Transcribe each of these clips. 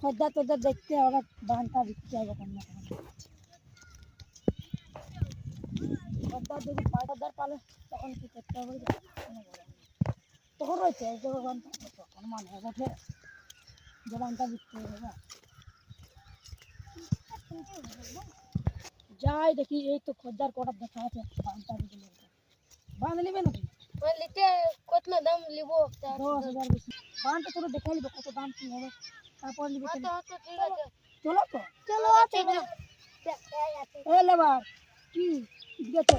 খদ্দার তোদের দেখতে হবে, বানটা বিকতে হবে কেমন খদ্দার যদি খদ্দার পালে তখন কি করতে হবে তখন রয়েছে তখন মানে ওঠে যে বানটা বিকতে হবে। যাই দেখি এই তো খদ্দার কটার দেখা আছে, বানটা বিকে বান নেবে নাকি লিতে কত না দাম লিবো 10,000 বেশি বানটা তোরা দেখে নিবে কত দাম কি হবে তারপর নিবে। তো ঠিক আছে চলো তো চলো চলো এ লেবার কি দিতে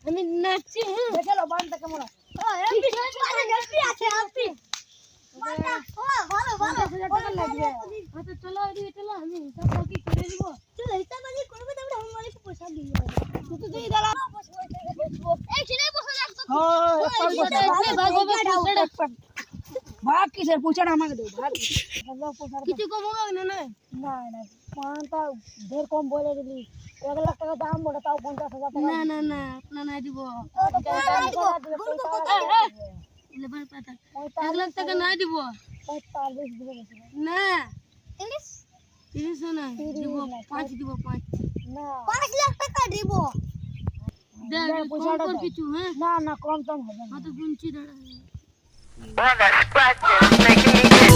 আমি নাচছি দেখে লো বানটা কেমন আছে। চলো এদিকে চলো আমি হিসাব বাকি করে দিব। ভাগ কিসের পয়সাটা আমাকে দেবো ভাগ কিছু কম হবে না না না না পানটা ঢের কম বলে দিলি 1 লাখ টাকা দাম বলে তাও 50,000 টাকা না না না আপনার নাই দিব লেবার পাতা 1 লাখ টাকা নাই দিব 45 দিবে না 30 না দিব 5 দিব 5 না 5 লাখ টাকা দিব দে পয়সাটা কম কিছু হ্যাঁ না না কম টম হবে না তো গুনছি দাঁড়া Well, that's practice making me get.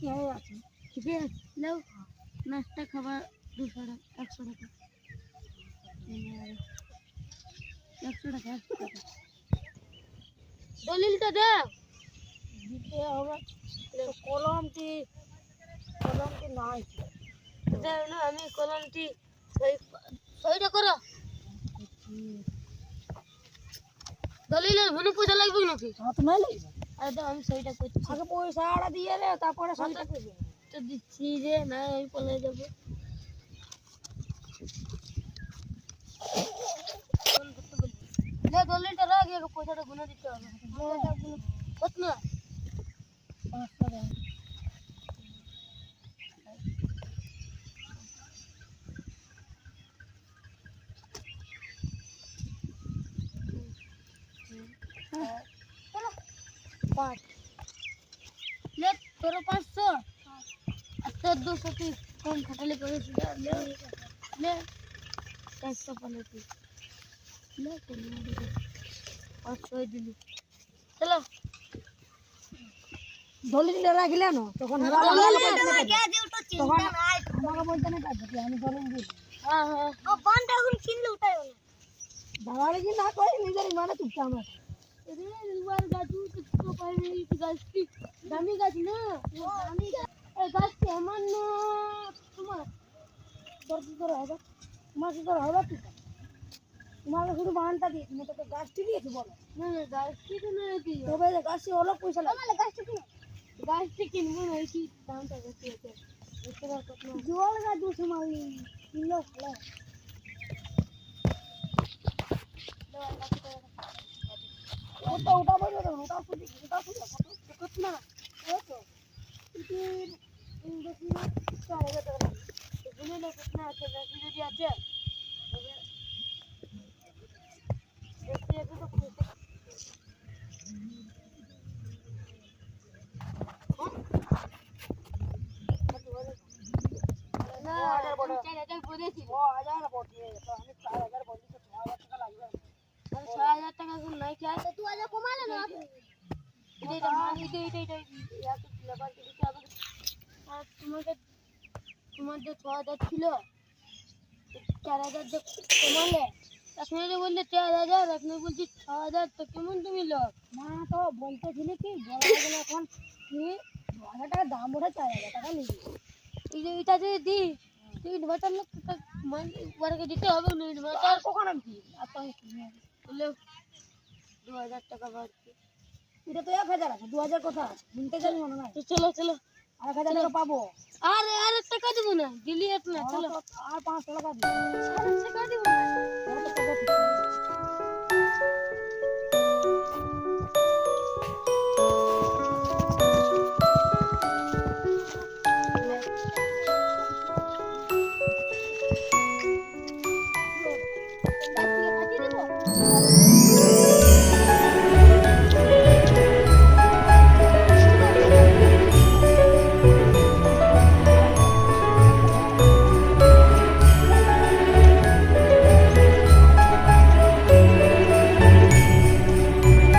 কি হয়ে আছে ঠিক আছে নাও নাস্তা খাবার 200 টাকা 100 টাকা 100 টাকা দলিলটা দে দিতে হবে কলমটি নাই দে না আমি কলমটি সইটা করো দলিলের ভুল পয়সা লাগবে নাকি হাত নাই লাগবে আরে দাও আমি সইটা করছি আগে পয়সাটা দিয়ে রে তারপরে সবটা করবি তো দিচ্ছি যে না আমি পলে যাবো দলিলটা রাখ আগে পয়সাটা গুনে দিতে হবে কত না 5 টাকা पाँच ले तेरे 500 अच्छा 200 की कम खटले करे ले ले 500 पले की ले चलो 500 दिली चलो দলিলটা রাখলে না তখন তখন আমাকে বলতে না পারবে আমি দলিল দিই हां हां ओ बंद এখন কিনলে উঠায়ও না দালালি কি না করে নিজেরই মানে চুপটা আমার রে রিওয়ার গাছু তো পারে এই গাছটি দামি গাছ না দামি এই গাছটি আমার না তোমার তোর কি করে হবে তোমার কি করে হবে কি তোমাকে শুধু বাহানটা দিয়ে তুমি তোকে গাছটি দিয়েছি বলো না না গাছটি তো না দিই তবে গাছটি হলো পয়সা লাগে গাছটি কিনবো না কি দামটা বেশি আছে বুঝতে পারছো না জল গাছ 200 মারি কিনলেও ভালো ওটা বলো না ওটা ফুটি কত না ওই তো বেশি 4000 টাকা বুঝলে না কিতনা আছে বেশি যদি আছে তবে বেশি আছে তো খুশি না 4000 বলেছি ও 1000 বটে তো আমি 4000 বলি তো 6000 টাকা লাগবে 6000 টাকা কোন নাই চাই তো 2000 কমালে না এটা মানে এটা ইয়া তো লেবার কে দিতে হবে আর তোমার যে 6000 ছিল 4000 যে কমালে আপনি যে বললে 4000 আপনি বলছি 6000 তো কেমন তুমি লোক না তো বলতেছিলি কি বলা গেল এখন কি 2000 টাকা দাম ওঠে 4000 টাকা নিবি এই যে এটা যদি দি তুই ইনভার্টার লোক ওয়ারকে দিতে হবে না ইনভার্টার আর কখন আমি আর তো বললে 2000 টাকা বাড়ছে এটা তো 1000 আছে 2000 কথা শুনতে যাবি মনে নাই তো চলো চলো আর 1000 টাকা পাবো আরে টাকা দিব না দিলি না চলো আর 500 টাকা দিবি আরে টাকা দিব না